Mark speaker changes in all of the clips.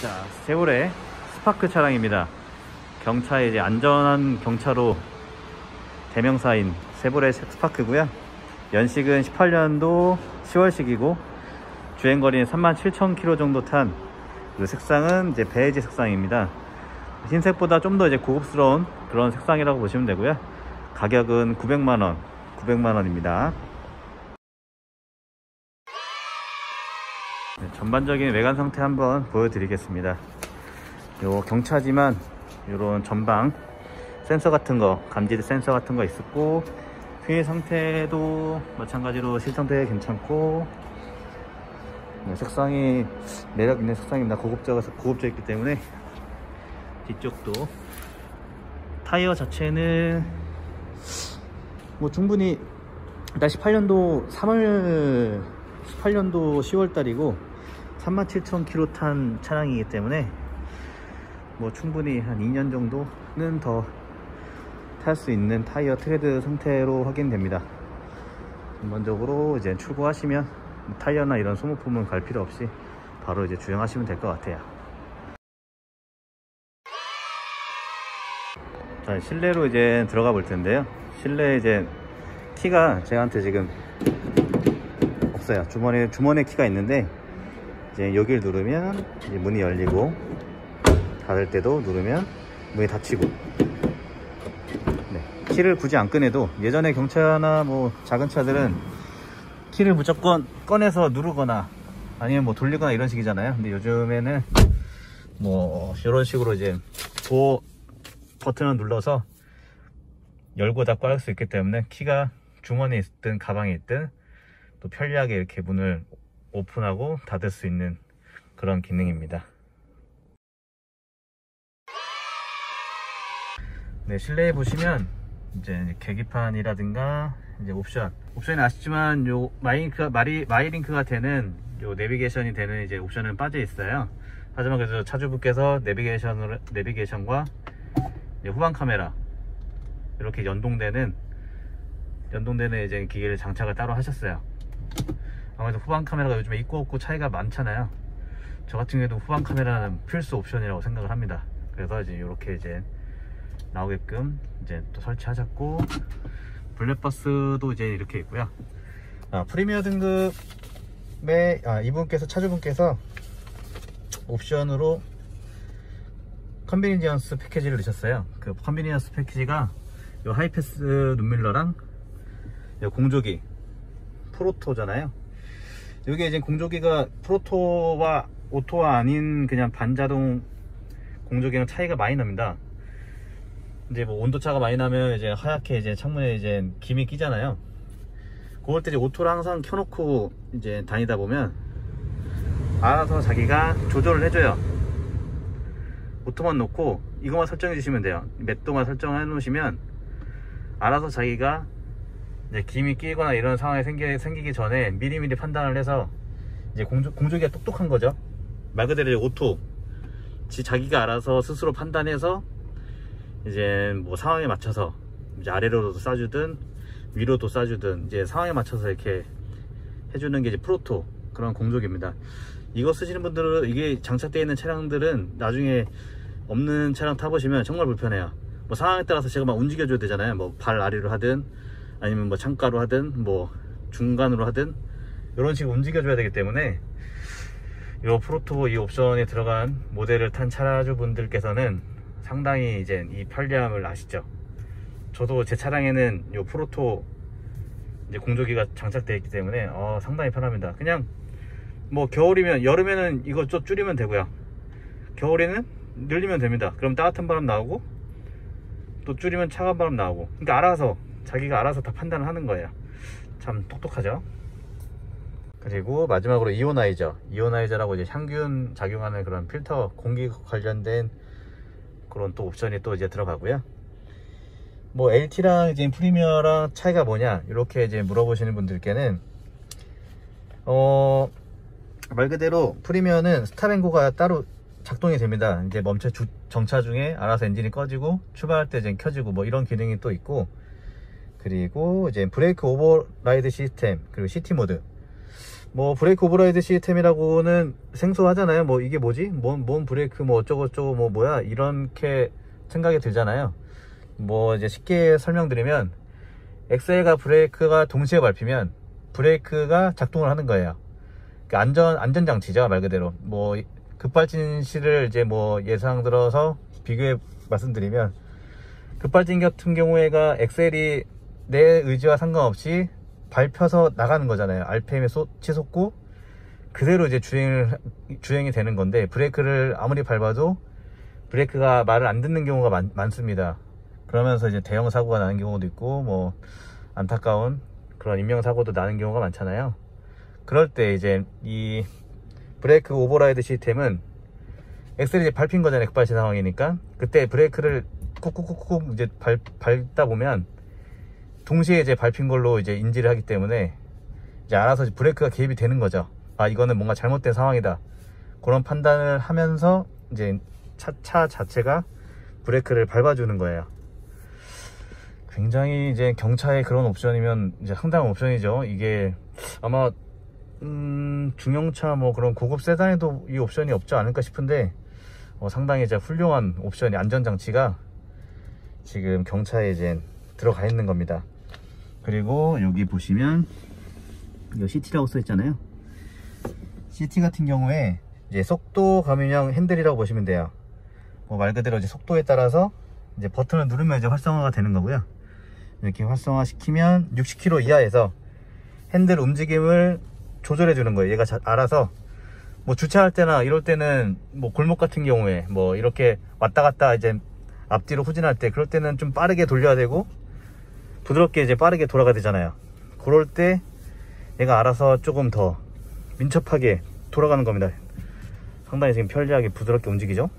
Speaker 1: 자, 세월의 스파크 차량입니다. 경차의 이제 안전한 경차로 대명사인 세월의 스파크고요. 연식은 18년도 10월식이고 주행거리는 37,000km 정도 탄 그 색상은 이제 베이지 색상입니다. 흰색보다 좀 더 이제 고급스러운 그런 색상이라고 보시면 되고요. 가격은 900만원입니다. 네, 전반적인 외관 상태 한번 보여드리겠습니다. 요 경차지만 요런 전방 센서 같은 거, 감지 센서 같은 거 있었고, 휠 상태도 마찬가지로 실 상태 괜찮고, 네, 색상이 매력 있는 색상입니다. 고급져 있기 때문에. 뒤쪽도 타이어 자체는 뭐 충분히 일단 18년도 10월 달이고 37,000km 탄 차량이기 때문에 뭐 충분히 한 2년 정도는 더 탈 수 있는 타이어 트레드 상태로 확인됩니다. 전반적으로 이제 출고하시면 타이어나 이런 소모품은 갈 필요 없이 바로 이제 주행하시면 될 것 같아요. 자, 실내로 이제 들어가 볼 텐데요. 실내 이제 키가 제한테 지금 없어요. 주머니에 키가 있는데, 이제 여기를 누르면 이제 문이 열리고, 닫을 때도 누르면 문이 닫히고. 네, 키를 굳이 안 꺼내도, 예전에 경차나 뭐 작은 차들은 키를 무조건 꺼내서 누르거나 아니면 뭐 돌리거나 이런 식이잖아요. 근데 요즘에는 뭐 이런 식으로 이제 도어 버튼을 눌러서 열고 닫고 할 수 있기 때문에 키가 주머니에 있든 가방에 있든 또 편리하게 이렇게 문을 오픈하고 닫을 수 있는 그런 기능입니다. 네, 실내에 보시면 이제 계기판이라든가 이제 옵션이 아시지만 요 마이링크가 되는 요 내비게이션이 되는 이제 옵션은 빠져 있어요. 하지만 그래서 차주분께서 내비게이션과 이제 후방 카메라 이렇게 연동되는 이제 기기를 장착을 따로 하셨어요. 아무래도 후방 카메라가 요즘에 있고 없고 차이가 많잖아요. 저 같은 경우에도 후방 카메라는 필수 옵션이라고 생각을 합니다. 그래서 이제 이렇게 이제 나오게끔 이제 또 설치하셨고, 블랙박스도 이제 이렇게 있고요. 프리미어 등급의 차주분께서 옵션으로 컨비니언스 패키지를 넣으셨어요. 그 컨비니언스 패키지가 요 하이패스 눈밀러랑 요 공조기 프로토잖아요. 여기 이제 공조기가 프로토와 오토와 아닌 그냥 반자동 공조기랑 차이가 많이 납니다. 이제 뭐 온도차가 많이 나면 이제 하얗게 이제 창문에 이제 김이 끼잖아요. 그럴 때 이제 오토를 항상 켜놓고 이제 다니다 보면 알아서 자기가 조절을 해줘요. 오토만 놓고 이것만 설정해 주시면 돼요. 몇 도만 설정해 놓으시면 알아서 자기가 이제 김이 끼거나 이런 상황이 생기기 전에 미리미리 판단을 해서 이제 공조기가 똑똑한 거죠. 말 그대로 오토, 자기가 알아서 스스로 판단해서 이제 뭐 상황에 맞춰서 이제 아래로도 쏴주든 위로도 쏴주든 이제 상황에 맞춰서 이렇게 해주는 게 이제 프로토 그런 공조기입니다. 이거 쓰시는 분들은, 이게 장착되어 있는 차량들은 나중에 없는 차량 타보시면 정말 불편해요. 뭐 상황에 따라서 제가 막 움직여줘야 되잖아요. 뭐 발 아래로 하든 아니면 뭐 창가로 하든 뭐 중간으로 하든 이런 식으로 움직여줘야 되기 때문에 이 프로토 이 옵션에 들어간 모델을 탄 차주분들께서는 상당히 이제 이 편리함을 아시죠? 저도 제 차량에는 이 프로토 이제 공조기가 장착되어 있기 때문에 상당히 편합니다. 그냥 뭐 여름에는 이거 좀 줄이면 되고요. 겨울에는 늘리면 됩니다. 그럼 따뜻한 바람 나오고 또 줄이면 차가운 바람 나오고, 그러니까 자기가 알아서 다 판단을 하는 거예요. 참 똑똑하죠? 그리고 마지막으로 이오나이저라고 이제 향균 작용하는 그런 필터, 공기 관련된 그런 또 옵션이 또 이제 들어가고요. 뭐 LT랑 이제 프리미어랑 차이가 뭐냐 이렇게 이제 물어보시는 분들께는 말 그대로 프리미어는 스탑앤고가 따로 작동이 됩니다. 이제 정차 중에 알아서 엔진이 꺼지고 출발할 때 이제 켜지고 뭐 이런 기능이 또 있고, 그리고 이제 브레이크 오버라이드 시스템, 그리고 시티 모드 뭐 브레이크 오버라이드 시스템이라고는 생소하잖아요. 뭐 이게 뭐지? 뭔 브레이크 뭐 어쩌고저쩌고 뭐 뭐야 이렇게 생각이 들잖아요. 뭐 이제 쉽게 설명드리면 엑셀과 브레이크가 동시에 밟히면 브레이크가 작동을 하는 거예요. 안전장치죠, 말 그대로. 뭐 급발진 시를 이제 뭐 예상 들어서 비교해 말씀드리면, 급발진 같은 경우에가 엑셀이 내 의지와 상관없이 밟혀서 나가는 거잖아요. RPM에 치솟고 그대로 이제 주행이 되는 건데, 브레이크를 아무리 밟아도 브레이크가 말을 안 듣는 경우가 많습니다. 그러면서 이제 대형 사고가 나는 경우도 있고, 뭐 안타까운 그런 인명사고도 나는 경우가 많잖아요. 그럴 때 이제 이 브레이크 오버라이드 시스템은 엑셀이 이제 밟힌 거잖아요. 급발진 상황이니까. 그때 브레이크를 꾹꾹꾹꾹 이제 밟다 보면 동시에 이제 밟힌 걸로 이제 인지를 하기 때문에 이제 알아서 브레이크가 개입이 되는 거죠. 아, 이거는 뭔가 잘못된 상황이다. 그런 판단을 하면서 이제 차 자체가 브레이크를 밟아주는 거예요. 굉장히 이제 경차의 그런 옵션이면 이제 상당한 옵션이죠. 이게 아마 중형차 뭐 그런 고급 세단에도 이 옵션이 없지 않을까 싶은데, 상당히 이제 훌륭한 옵션이, 안전장치가 지금 경차에 이제 들어가 있는 겁니다. 그리고 여기 보시면 이거 CT라고 써 있잖아요. CT 같은 경우에 이제 속도 감인형 핸들이라고 보시면 돼요. 뭐 말 그대로 이제 속도에 따라서 이제 버튼을 누르면 이제 활성화가 되는 거고요. 이렇게 활성화 시키면 60km 이하에서 핸들 움직임을 조절해 주는 거예요. 얘가 알아서 뭐 주차할 때나 이럴 때는, 뭐 골목 같은 경우에 뭐 이렇게 왔다 갔다 이제 앞뒤로 후진할 때, 그럴 때는 좀 빠르게 돌려야 되고 부드럽게 이제 빠르게 돌아가야 되잖아요. 그럴 때 얘가 알아서 조금 더 민첩하게 돌아가는 겁니다. 상당히 지금 편리하게 부드럽게 움직이죠.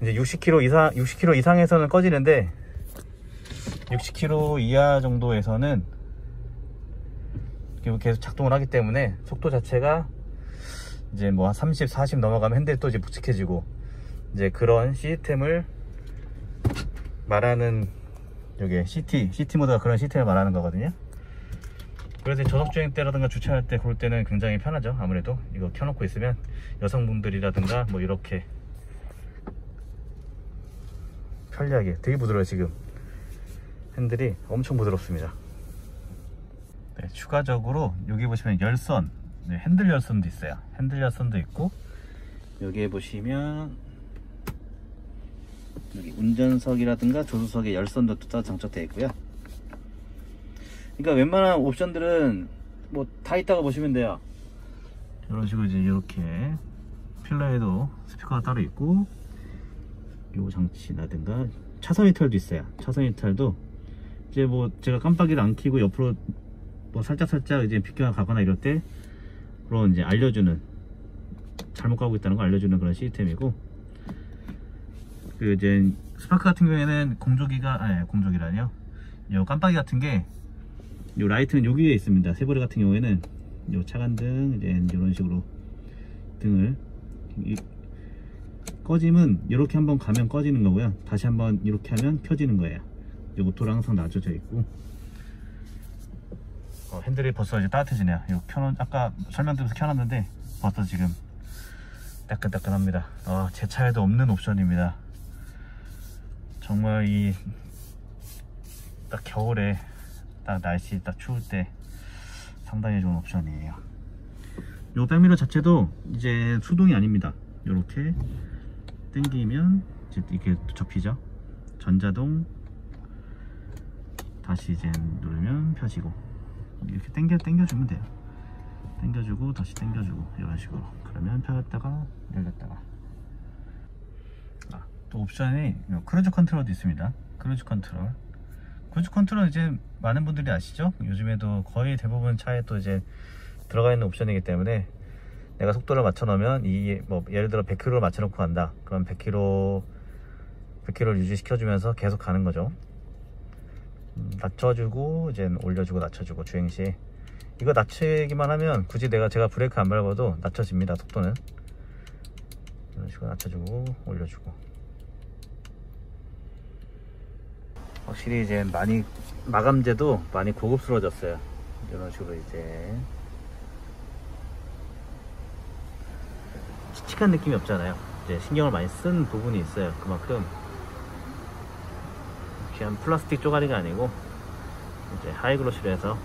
Speaker 1: 이제 60km 이상에서는 꺼지는데, 60km 이하 정도에서는 계속 작동을 하기 때문에 속도 자체가 이제 뭐 30, 40 넘어가면 핸들이 또 이제 묵직해지고, 이제 그런 시스템을 말하는, 요게 CT 모드가 그런 시스템을 말하는 거거든요. 그래서 저속주행 때라든가 주차할 때, 그럴 때는 굉장히 편하죠. 아무래도 이거 켜놓고 있으면 여성분들이라든가 뭐 이렇게 편리하게, 되게 부드러워요. 지금 핸들이 엄청 부드럽습니다. 네, 추가적으로 여기 보시면 열선, 네, 핸들 열선도 있어요. 핸들 열선도 있고, 여기에 보시면 여기 운전석이라든가 조수석에 열선도 또 장착되어 있고요. 그러니까 웬만한 옵션들은 뭐 다 있다고 보시면 돼요. 이런 식으로 이제 이렇게 필러에도 스피커가 따로 있고, 요 장치라든가 차선 이탈도 있어요. 차선 이탈도 이제 뭐 제가 깜빡이를 안 켜고 옆으로 뭐 살짝 이제 비껴가거나 이럴 때 그런 이제 알려주는, 잘못 가고 있다는 거 알려주는 그런 시스템이고, 그 이제 스파크 같은 경우에는 공조기라니요. 요 깜빡이 같은 게, 요 라이트는 여기 위에 있습니다. 세보레 같은 경우에는 요 차간등 이제 이런 식으로 등을 꺼짐은 이렇게 한번 가면 꺼지는 거고요. 다시 한번 이렇게 하면 켜지는 거예요. 요것도 항상 놔줘져 있고, 핸들이 벌써 이제 따뜻해지네요. 아까 설명드리면서 켜놨는데 벌써 지금 따끈따끈합니다. 제 차에도 없는 옵션입니다. 정말 이 딱 겨울에 딱 날씨 딱 추울 때 상당히 좋은 옵션이에요. 요 백미러 자체도 이제 수동이 아닙니다. 요렇게 당기면 이제 이렇게 접히죠. 전자동, 다시 이제 누르면 펴지고, 이렇게 당겨주면 돼요. 당겨주고 다시 당겨주고 이런 식으로. 그러면 펴졌다가 열렸다가. 또 옵션이 크루즈 컨트롤도 있습니다. 크루즈 컨트롤은 이제 많은 분들이 아시죠? 요즘에도 거의 대부분 차에 또 이제 들어가 있는 옵션이기 때문에, 내가 속도를 맞춰 놓으면 뭐 예를 들어 100km를 맞춰 놓고 간다. 그럼 100km를 유지시켜 주면서 계속 가는 거죠. 낮춰주고 이제 올려주고 낮춰주고, 주행시 이거 낮추기만 하면 굳이 제가 브레이크 안 밟아도 낮춰집니다. 속도는 이런 식으로 낮춰주고 올려주고. 확실히 이제 마감재도 많이 고급스러워졌어요. 이런 식으로 이제 칙칙한 느낌이 없잖아요. 이제 신경을 많이 쓴 부분이 있어요. 그만큼 그냥 플라스틱 쪼가리가 아니고 이제 하이글로시로 해서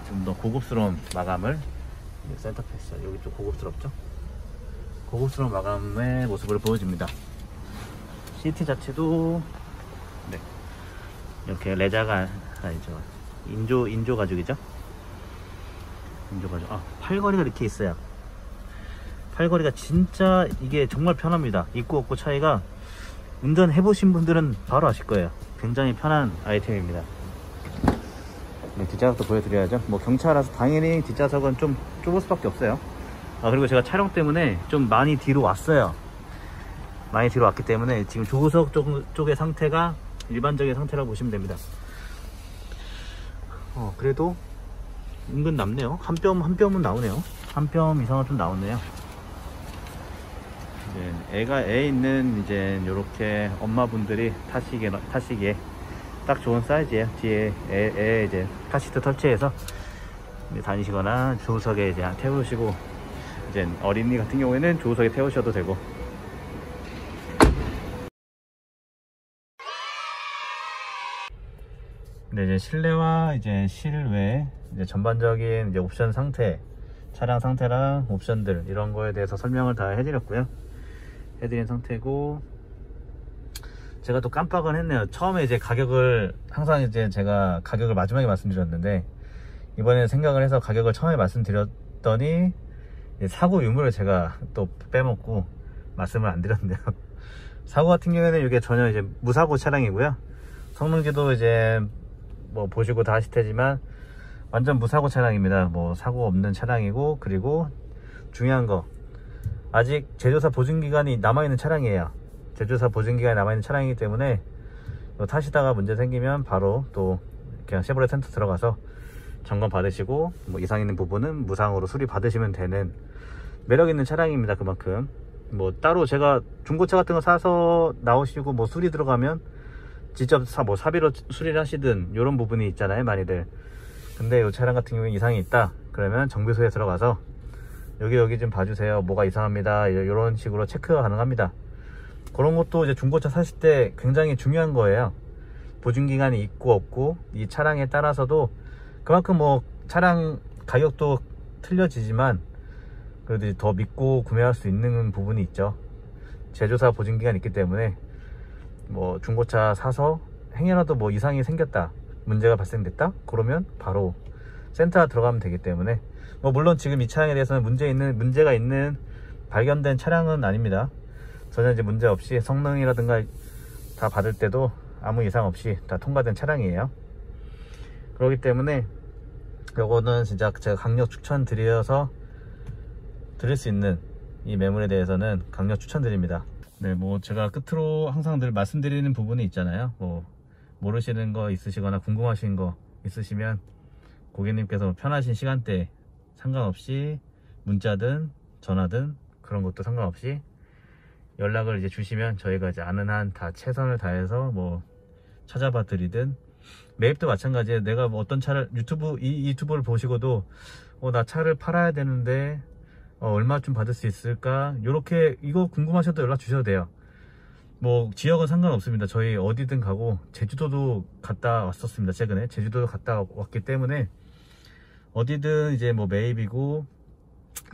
Speaker 1: 좀 더 고급스러운 마감을, 센터 패스 여기 좀 고급스럽죠? 고급스러운 마감의 모습을 보여줍니다. 시트 자체도 네, 이렇게 레자가 아니죠, 인조 가죽이죠. 인조 가죽. 팔걸이가 이렇게 있어요. 팔걸이가 진짜 이게 정말 편합니다. 있고 없고 차이가 운전해 보신 분들은 바로 아실 거예요. 굉장히 편한 아이템입니다. 네, 뒷좌석도 보여드려야죠. 뭐 경차라서 당연히 뒷좌석은 좀 좁을 수밖에 없어요. 그리고 제가 촬영 때문에 좀 많이 뒤로 왔어요. 많이 뒤로 왔기 때문에 지금 조수석 쪽의 상태가 일반적인 상태라고 보시면 됩니다. 그래도 은근 남네요. 한 뼘은 나오네요. 한 뼘 이상은 좀 나오네요. 이제 애 있는 이제 요렇게 엄마분들이 타시기에 딱 좋은 사이즈예요. 뒤에 애 이제 카시트 설치해서 다니시거나 조수석에 이제 태우시고, 이제 어린이 같은 경우에는 조수석에 태우셔도 되고. 근데 이제 실내와 이제 실외 이제 전반적인 이제 옵션 상태, 차량 상태랑 옵션들 이런 거에 대해서 설명을 다 해드렸고요. 해드린 상태고, 제가 또 깜빡은 했네요. 처음에 이제 가격을, 항상 이제 제가 가격을 마지막에 말씀드렸는데, 이번에 생각을 해서 가격을 처음에 말씀드렸더니 사고 유무를 제가 또 빼먹고 말씀을 안 드렸는데요. 사고 같은 경우에는 이게 전혀 이제 무사고 차량이고요. 성능지도 이제 뭐 보시고 다 아실 테지만 완전 무사고 차량입니다. 뭐 사고 없는 차량이고, 그리고 중요한 거, 아직 제조사 보증기간이 남아있는 차량이에요. 제조사 보증기간이 남아있는 차량이기 때문에 타시다가 문제 생기면 바로 또 그냥 쉐보레 센터 들어가서 점검 받으시고, 뭐 이상 있는 부분은 무상으로 수리 받으시면 되는 매력 있는 차량입니다. 그만큼 뭐 따로 제가 중고차 같은 거 사서 나오시고 뭐 수리 들어가면 직접 사비로 수리를 하시든 이런 부분이 있잖아요, 많이들. 근데 이 차량 같은 경우에 이상이 있다 그러면 정비소에 들어가서 여기 좀 봐주세요, 뭐가 이상합니다, 이런 식으로 체크 가능합니다. 그런 것도 이제 중고차 사실 때 굉장히 중요한 거예요. 보증기간이 있고 없고 이 차량에 따라서도 그만큼 뭐 차량 가격도 틀려지지만 그래도 더 믿고 구매할 수 있는 부분이 있죠. 제조사 보증기간이 있기 때문에 뭐 중고차 사서 행여라도 뭐 이상이 생겼다, 문제가 발생됐다 그러면 바로 센터 들어가면 되기 때문에, 뭐 물론 지금 이 차량에 대해서는 문제가 있는 발견된 차량은 아닙니다. 전혀 이제 문제 없이 성능이라든가 다 받을 때도 아무 이상 없이 다 통과된 차량이에요. 그렇기 때문에 요거는 진짜 제가 강력 추천드려서 드릴 수 있는 이 매물에 대해서는 강력 추천드립니다. 네, 뭐 제가 끝으로 항상 늘 말씀드리는 부분이 있잖아요. 뭐 모르시는 거 있으시거나 궁금하신 거 있으시면 고객님께서 편하신 시간대 상관없이 문자든 전화든 그런 것도 상관없이 연락을 이제 주시면 저희가 이제 아는 한 다 최선을 다해서 뭐 찾아봐 드리든, 매입도 마찬가지예요. 내가 뭐 어떤 차를 이 유튜브를 보시고도 나 차를 팔아야 되는데 얼마쯤 받을 수 있을까, 요렇게 이거 궁금하셔도 연락 주셔도 돼요. 뭐 지역은 상관없습니다. 저희 어디든 가고, 제주도도 갔다 왔었습니다. 최근에 제주도도 갔다 왔기 때문에 어디든 이제 뭐 매입이고,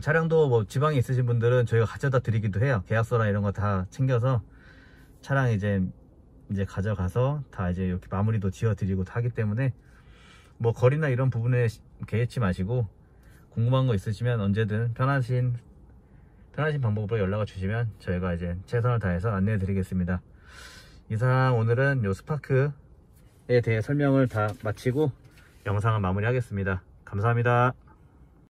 Speaker 1: 차량도 뭐 지방에 있으신 분들은 저희가 가져다 드리기도 해요. 계약서나 이런 거 다 챙겨서 차량 이제 가져가서 다 이제 이렇게 마무리도 지어 드리고 하기 때문에 뭐 거리나 이런 부분에 개의치 마시고, 궁금한 거 있으시면 언제든 편하신 방법으로 연락을 주시면 저희가 이제 최선을 다해서 안내해 드리겠습니다. 이상 오늘은 요 스파크에 대해 설명을 다 마치고 영상을 마무리하겠습니다. 감사합니다.